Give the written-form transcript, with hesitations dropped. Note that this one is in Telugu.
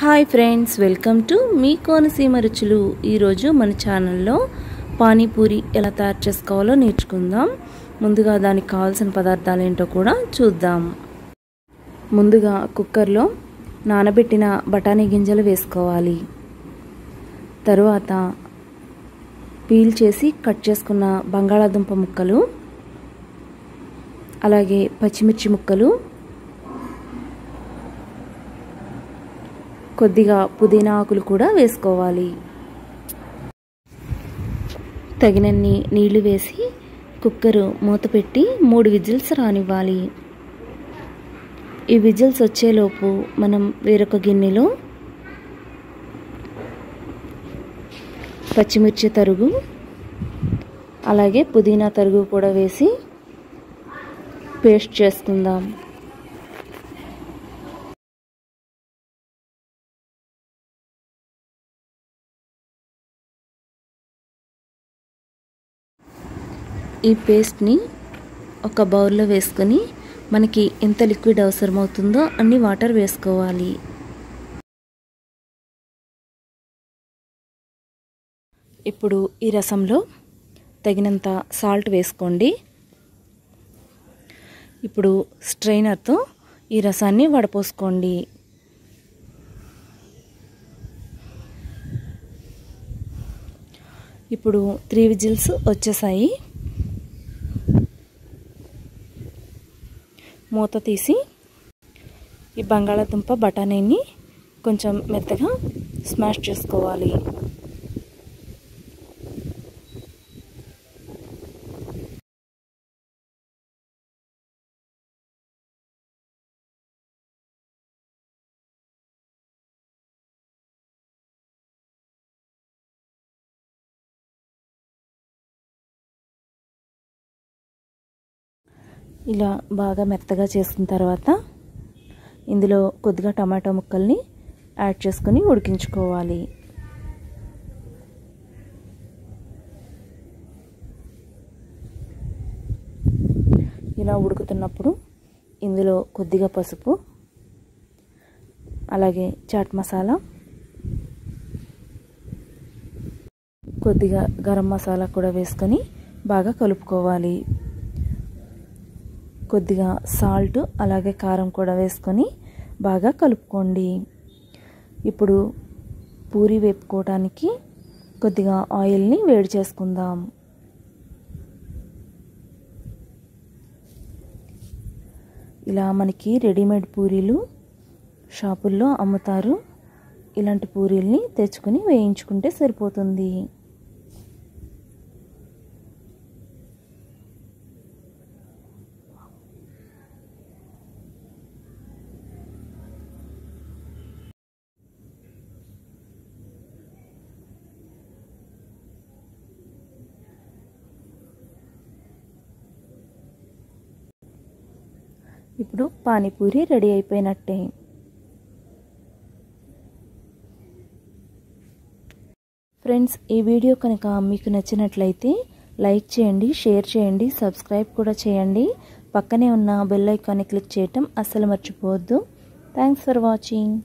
Hi friends, welcome to me Konaseema రుచులు. ఈరోజు మన ఛానల్లో పానీపూరి ఎలా తయారు చేసుకోవాలో నేర్చుకుందాం. ముందుగా దానికి కావాల్సిన పదార్థాలు ఏంటో కూడా చూద్దాం. ముందుగా కుక్కర్లో నానబెట్టిన బఠానీ గింజలు వేసుకోవాలి. తరువాత పీల్ చేసి కట్ చేసుకున్న బంగాళాదుంప ముక్కలు, అలాగే పచ్చిమిర్చి ముక్కలు, కొద్దిగా పుదీనా ఆకులు కూడా వేసుకోవాలి. తగినన్ని నీళ్లు వేసి కుక్కరు మూత పెట్టి 3 విజిల్స్ రానివ్వాలి. ఈ విజిల్స్ వచ్చేలోపు మనం వేరొక గిన్నెలో పచ్చిమిర్చి తరుగు, అలాగే పుదీనా తరుగు కూడా వేసి పేస్ట్ చేసుకుందాం. ఈ పేస్ట్ని ఒక బౌల్లో వేసుకొని మనకి ఎంత లిక్విడ్ అవసరమవుతుందో అన్ని వాటర్ వేసుకోవాలి. ఇప్పుడు ఈ రసంలో తగినంత సాల్ట్ వేసుకోండి. ఇప్పుడు స్ట్రైనర్తో ఈ రసాన్ని వడపోసుకోండి. ఇప్పుడు 3 విజిల్స్ వచ్చేసాయి. మూత తీసి ఈ బంగాళాదుంప బఠానీని కొంచెం మెత్తగా స్మాష్ చేసుకోవాలి. ఇలా బాగా మెత్తగా చేసుకున్న తర్వాత ఇందులో కొద్దిగా టమాటో ముక్కల్ని యాడ్ చేసుకొని ఉడికించుకోవాలి. ఇలా ఉడుకుతున్నప్పుడు ఇందులో కొద్దిగా పసుపు, అలాగే చాట్ మసాలా, కొద్దిగా గరం మసాలా కూడా వేసుకొని బాగా కలుపుకోవాలి. కొద్దిగా సాల్ట్, అలాగే కారం కూడా వేసుకొని బాగా కలుపుకోండి. ఇప్పుడు పూరి వేపుకోవడానికి కొద్దిగా ఆయిల్ని వేడి చేసుకుందాం. ఇలా మనకి రెడీమేడ్ పూరీలు షాపుల్లో అమ్ముతారు. ఇలాంటి పూరీల్ని తెచ్చుకొని వేయించుకుంటే సరిపోతుంది. ఇప్పుడు పానీపూరి రెడీ అయిపోయినట్టే. ఫ్రెండ్స్, ఈ వీడియో కనుక మీకు నచ్చినట్లయితే లైక్ చేయండి, షేర్ చేయండి, సబ్స్క్రైబ్ కూడా చేయండి. పక్కనే ఉన్న బెల్ ఐకాన్ని క్లిక్ చేయటం అస్సలు మర్చిపోవద్దు. Thanks for watching.